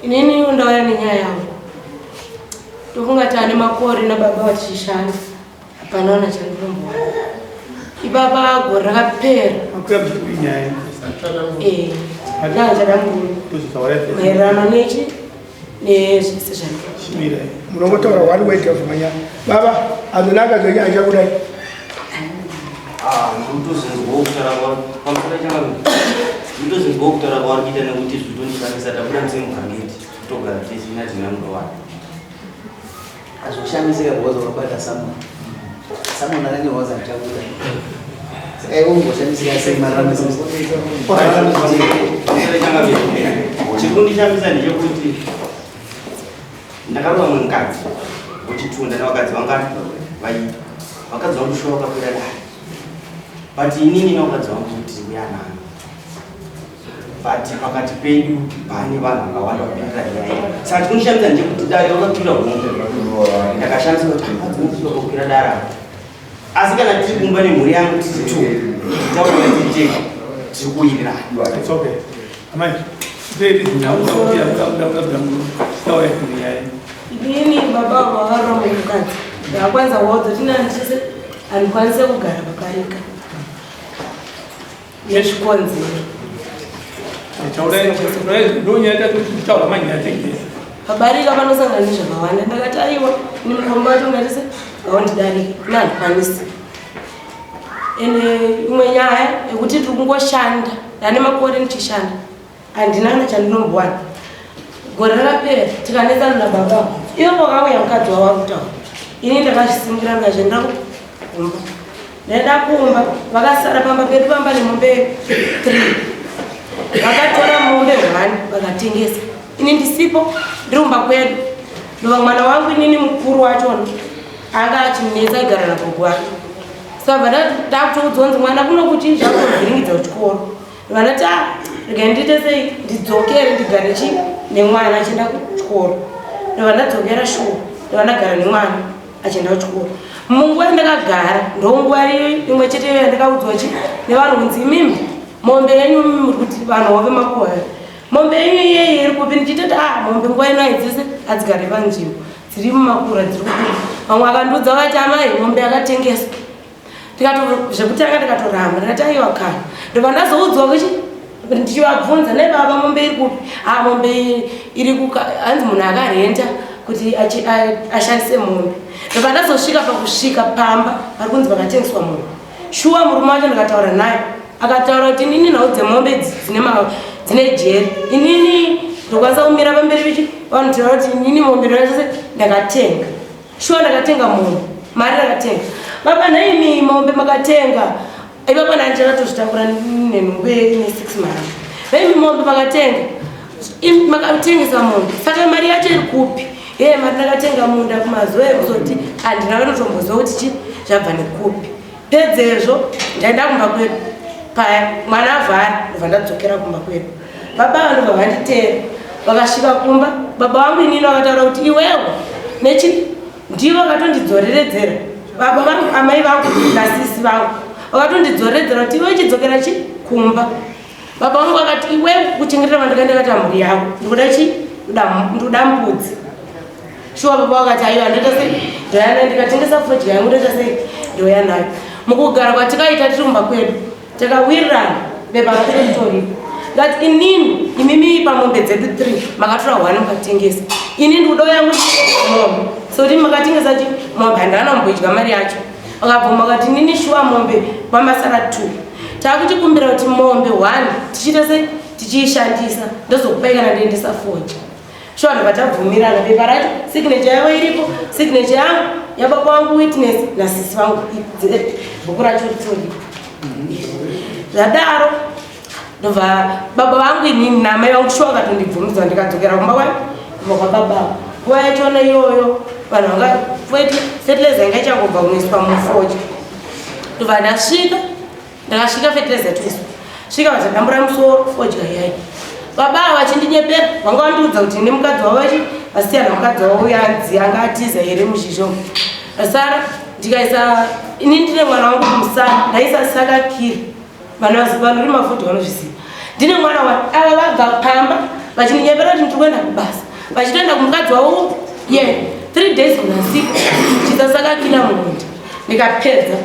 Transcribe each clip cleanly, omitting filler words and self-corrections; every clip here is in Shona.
Inini ndauya nenyaya yangu. Ndokungati ane makore nababa vachishanda. Apanaona chandinombo. Ibaba gore rakapera. Maererano nechi nezvese zvangu. Munotaura wari waita zvimanya. Baba azonaka zvenyaya kudai. Ndozvinzwa kutaura kwavari kuita nekuti zvitondishandisa tabuda musemugangeti togara tisina dzinangurowana azvoshandisika because wakabata Samuel akanyorwa zatabuda saka ivo ngoshandisika sei mararamo chekundishambisa ndechekuti ndakarova mukadzi uchitunda nevakadzi vanga vaita vakadzi vangu shuwa vakakwira dare but inini nevakadzi vangu kuti uyanani but pakati pedu pane vanhu vakawanda kupinda nyaya saka tinoshandisa ndechekuti dare vakakwira hombe ndakashandisa kuti hapadzinotiwa kukwira dare asi kana tiri kumba nemhuri yangu tiri tu titaura tije tiri kuwirirana. Inini baba vakaroma mukadzi ndakwanza wodzo tinandise andikwanise kugara pakarika nezvikonzero pabarika panosangana nezvakawanda ndakati aiwa nimukomba wacho ngatise gaundidarike nandikwanisi ende imwe nyaya yekuti tiri kungoshanda ndane makore ndichishanda handinana chandinombowana gore rakapera tikanetsana nababa ivo vakauya mukadzi wava kutaura ini ndakazvisingira ndikazvienda kumba ndaenda kumba vakasara pamba pedu pamba nemombe 3 vakatora mombe 1 vakatengesa ini ndisipo ndirumba kwedu ndova mwana wangu inini mukuru wachona anga achinetsa igara nagogo wake saka ndakutoudza mwana kuno kuti zvakovhiringidza kuchikoro vanati rikaindite sei ndidzokere ndigare chi nemwana achienda kuchikoro ndovandadzokera shuwa ndovandagara nemwana achienda kuchikoro munguva yandakagara ndonguva imwe chete yandakaudzwa chi nevanhu kunzi imimi mombe yenyu muri kuti vanhu wave makoya mombe yenyu iyeye iri kupi ndichitoti mombe nguva ino aidzese adzigare panzvimbo dziri mumakura dziri kukura vamwe akandiudza vakati amai mombe yakatengeswa zvekutanga ndikatoramba ndikati aiwa kana ndobva ndazoudzwa kuchi ndichivabvunza nebaba mombe iri kupi mombe iri hanzi munhu akarenta kuti ashandise mombe ndobva ndazosvika pakusvika pamba pari kunzi vakatengeswa mombe shuwa murume wacho ndikataura naye akataura kuti inini nhau dzemombe dzine jeri inini ndokwanisa kumira pamberi pichi vanhu tiraura kuti inini mombe ndonachose ndakatenga shuwa ndakatenga mombe mari ndakatenga baba naimi mombe makatenga ibaba nandichakatozvitakura nenhumbe ine 6 mari naimi mombe makatenga makatengesa mombe saka mari yacho iri kupi mari ndakatenga munda kumazuva ekuzoti handina kanotomboziva kuti chi zvabva nekupi pedzezvo ndaenda kumba kwedu paya mwana avhara ndobva ndadzokera kumba kwedu baba vandobva vanditera vakasvika kumba baba vangu inini vakataura kuti iwewo nechi ndivo vakatondidzoreredzera baba vangu amai vangu nasisi vangu vakatondidzoreredzera kuti iwe chidzokera chi kumba baba vangu vakati iwe kuchengetera vandakandakata mhuri yavo ndikuda chi ndoda mbudzi shuwa baba vakati aiwa ndoita sei ndoyanayo ndikatengesa fodya yangu ndoita sei ndoya nayo mukugara kwatikaita tirumba kwedu takawirirana beba vakatotoripo ngati inini imimi pamombe dzedu 3 makatora 1 mukatengesa ini ndikuda yangu mombe sokuti makatengesa chi mombe handana mboidya mari yacho vakabvuma vakati nini shuwa mombe pamasara 2 takuchikumbira kuti mombe 1 tichiita sei tichiishandisa ndozokupai kana ndiendesa fodya shuwa ndobva tabvumirana beba racho signature yavo iripo signature yangu yababa wangu witness nasisi vangu bhuku racho ritoripo zvadaro ndobva baba vangu inini namai vangu shuwa vakatondibvumidza ndikadzokera kumba kwababa nguva yachona iyoyo vanhu vanga fertilizer yanga ichangobva kunoiswa mufodya ndobva ndakasvika fertilizer yatoiswa svika vachadambura musoro fodya yai baba vachindinyepera vanga vandiudza kuti ine mukadzi wavo vachi vasiyana mukadzi wavo yanzi anga atiza here muzhizho asara ndikaisa ini ndine mwana wangu kumusana ndaisa sakakiri vanori mafoti vanozviziva. Ndine mwana ava vabva pamba vachinyembera kuti ndiri kuenda kubasa vachitoenda kumukadzi wavo 3 days unasiku chisasakakira mundi ndikapedza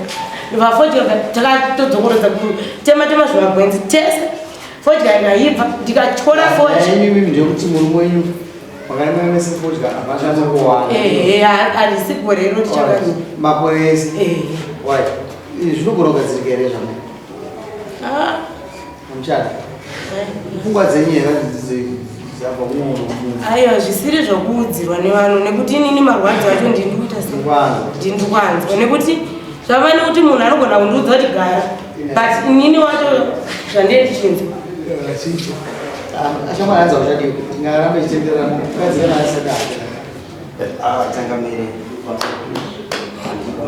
vafodya takatodzokorodza kutema zvimagwenzi tese fodya inaibva ndikatyora fodyaindekuti murume wenyu wakanemaemese fodya apashanza kuwanda harisi gore iro tichakani maporesi zvinogona kugadzirika here zvamai muchada pfungwa dzenyu dzabva aiwa zvisiri zvokuudzirwa nevanhu nekuti inini marwadzo acho ndinikuita ndindikwanzwa nekuti zvava nekuti munhu anogona kundiudza kuti gara but inini wacho zvandee ndichinzwa achamwananza uchadii ngarambe ichitenderana kazikana asada tangamire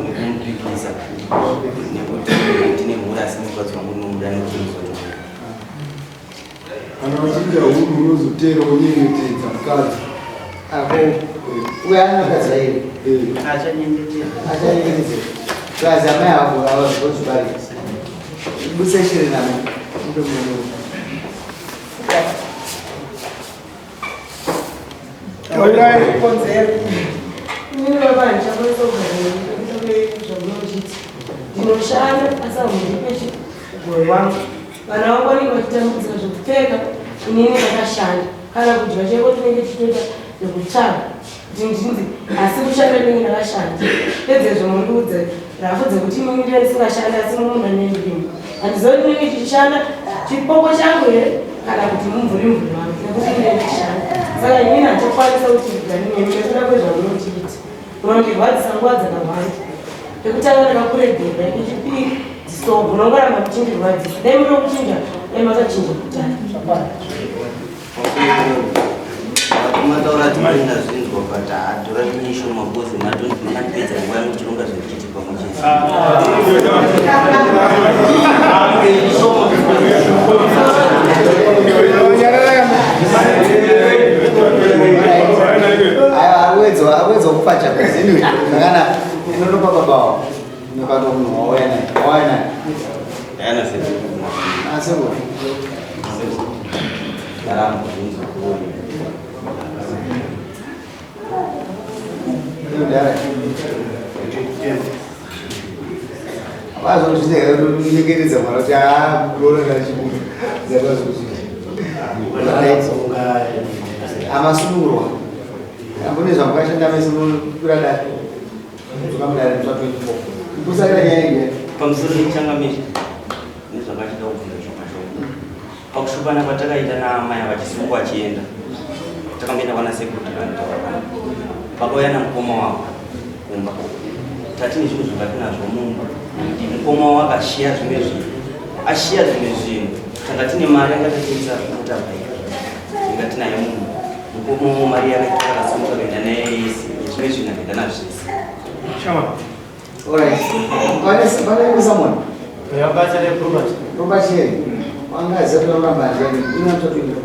nekumupikisa nekuti ndine mhuri asi mukadzi wangu nomuda nekutinizoti kana uchinja huru unozotera unyengetedza mukadzi uye anakadza iri achanyengetedza kazi amai avo avazvozibarisa ibuse shiri nami ndinoshanda asahundipechi goyo wangu vana vakwanika vachitambudzika zvekupfeka inini ndakashanda kana kudya cheko tinenge tichitoita zvekutsvaga kuti ndinzi asi kushanda tinenge ndakashanda pedzezvo mundiudze rafu dzekuti inini ndiye ndisingashanda asi mumunhu anendimo handizoti tinenge tichishanda chipoko changu here kana kuti mumvuri wangu nekuti ndinenge tichishanda saka inini handokwanisa kuti ndiganimemi nekuda kwezvamunotiita unondirwadzisa nguva dzakawanda pekutanga ndakakuregera echipiri dzisobhu nongoramba muchindirwadzisa dai muri kuchinja dai makachinja kutani mataura timarinda zvinzwa but adhora tinyisho mabozi matopedza nguva yamuchironga zvichiti pamuchezi awedza kupacha kwezinu zvakanaka inotopa babawo nokano munhu wauya naye aseko daramo vazozvinyengeredza mwana kuti aoranachibudu dzakazozvii amasunurwa ambone zvamukashanda mese muradari ukamudari musa 24 kusakira nyaya inge pamusoro nechangamiri nezvakachida kubvunza zvakashoma pakushupana patakaita naamai vachisimuka vachienda takamboenda vana sekutari pakauya namukoma wavo kumba tatine zvinhu zvatinazvo mumba mukoma wavo akashiya zvimwe zvinhu ashiya zvimwe zvinhu tanga tine mari angatatiisa kutabaika inga tinayo munhu mukoma wavo mari yakasimuka kuenda naye yese yezvimwe zvinhu akaenda nazvese vanaemesa mwana robert here wangaziva kuti vanoramba ndiani inototini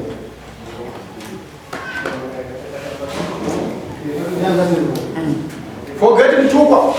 Forget him, Tuba.